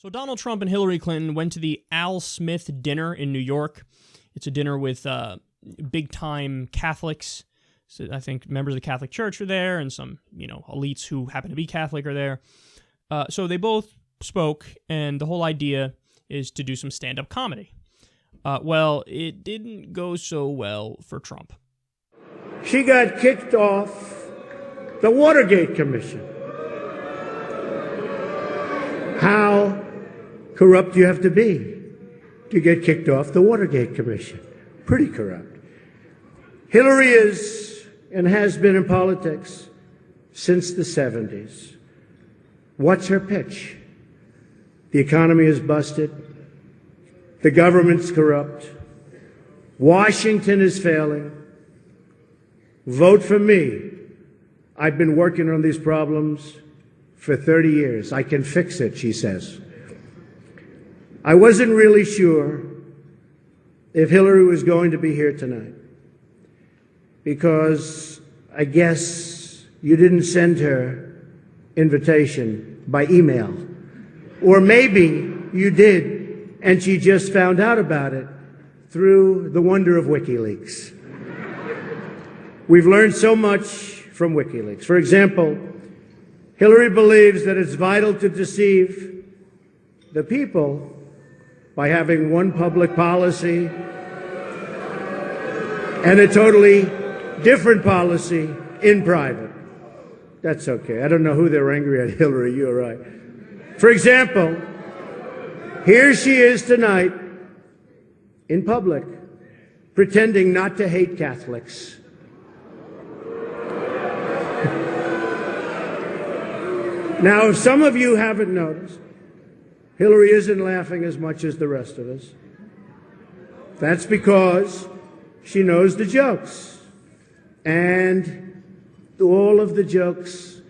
So Donald Trump and Hillary Clinton went to the Al Smith dinner in New York. It's a dinner with big-time Catholics. So I think members of the Catholic Church are there, and some, elites who happen to be Catholic are there. So they both spoke, and the whole idea is to do some stand-up comedy. Well, it didn't go so well for Trump. She got kicked off the Watergate Commission. How corrupt you have to be to get kicked off the Watergate Commission. Pretty corrupt. Hillary is and has been in politics since the 70s. What's her pitch? The economy is busted. The government's corrupt. Washington is failing. Vote for me. I've been working on these problems for 30 years. I can fix it, she says. I wasn't really sure if Hillary was going to be here tonight because I guess you didn't send her invitation by email. Or maybe you did and she just found out about it through the wonder of WikiLeaks. We've learned so much from WikiLeaks. For example, Hillary believes that it's vital to deceive the people by having one public policy and a totally different policy in private. That's okay. I don't know who they're angry at, Hillary, you're right. For example, here she is tonight in public pretending not to hate Catholics. Now, if some of you haven't noticed, Hillary isn't laughing as much as the rest of us. That's because she knows the jokes. And all of the jokes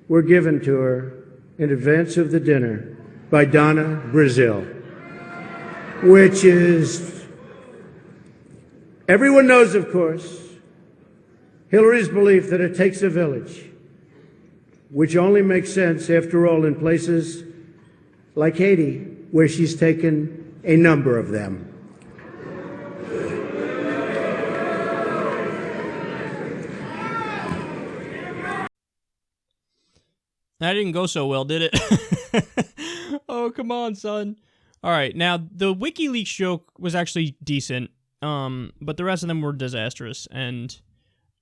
were given to her in advance of the dinner by Donna Brazile, which is, everyone knows, of course, Hillary's belief that it takes a village, which only makes sense, after all, in places like Haiti, where she's taken a number of them. That didn't go so well, did it? Oh, come on, son. All right, now, the WikiLeaks joke was actually decent, but the rest of them were disastrous, and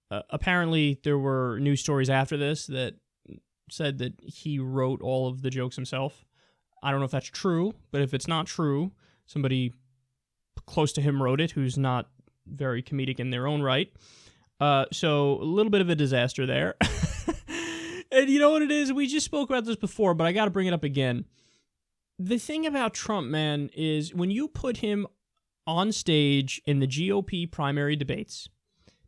apparently there were news stories after this that said that he wrote all of the jokes himself. I don't know if that's true, but if it's not true, somebody close to him wrote it who's not very comedic in their own right. So a little bit of a disaster there. And you know what it is? We just spoke about this before, but I got to bring it up again. The thing about Trump, man, is when you put him on stage in the GOP primary debates,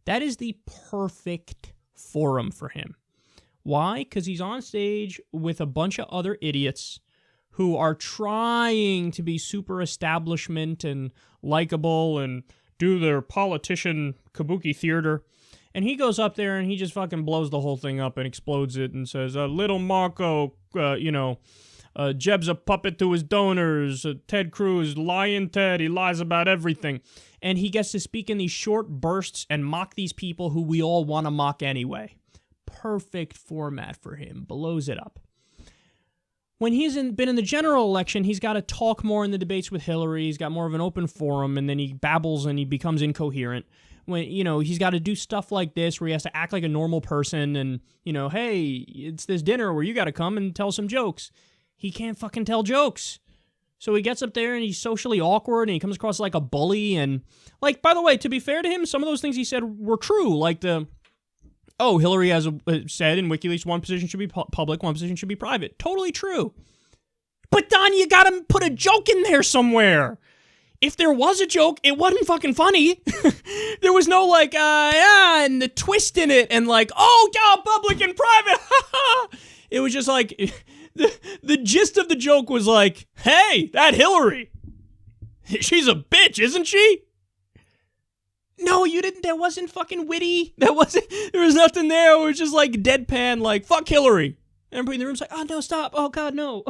that is the perfect forum for him. Why? Because he's on stage with a bunch of other idiots who are trying to be super establishment and likable and do their politician kabuki theater. And he goes up there and he just fucking blows the whole thing up and explodes it and says, little Marco, Jeb's a puppet to his donors. Ted Cruz, lying Ted, he lies about everything. And he gets to speak in these short bursts and mock these people who we all want to mock anyway. Perfect format for him. Blows it up. When he's been in the general election, he's got to talk more in the debates with Hillary. He's got more of an open forum, and then he babbles and he becomes incoherent. When, he's got to do stuff like this where he has to act like a normal person and, hey, it's this dinner where you got to come and tell some jokes. He can't fucking tell jokes. So he gets up there and he's socially awkward and he comes across like a bully. And, by the way, to be fair to him, some of those things he said were true. Hillary has said in WikiLeaks one position should be public, one position should be private. Totally true. But, Don, you got to put a joke in there somewhere. If there was a joke, it wasn't fucking funny. There was no and the twist in it and public and private. It was just the gist of the joke was hey, that Hillary, she's a bitch, isn't she? No, you didn't. That wasn't fucking witty. There was nothing there. It was just deadpan, fuck Hillary. And everybody in the room's oh no, stop. Oh God, no.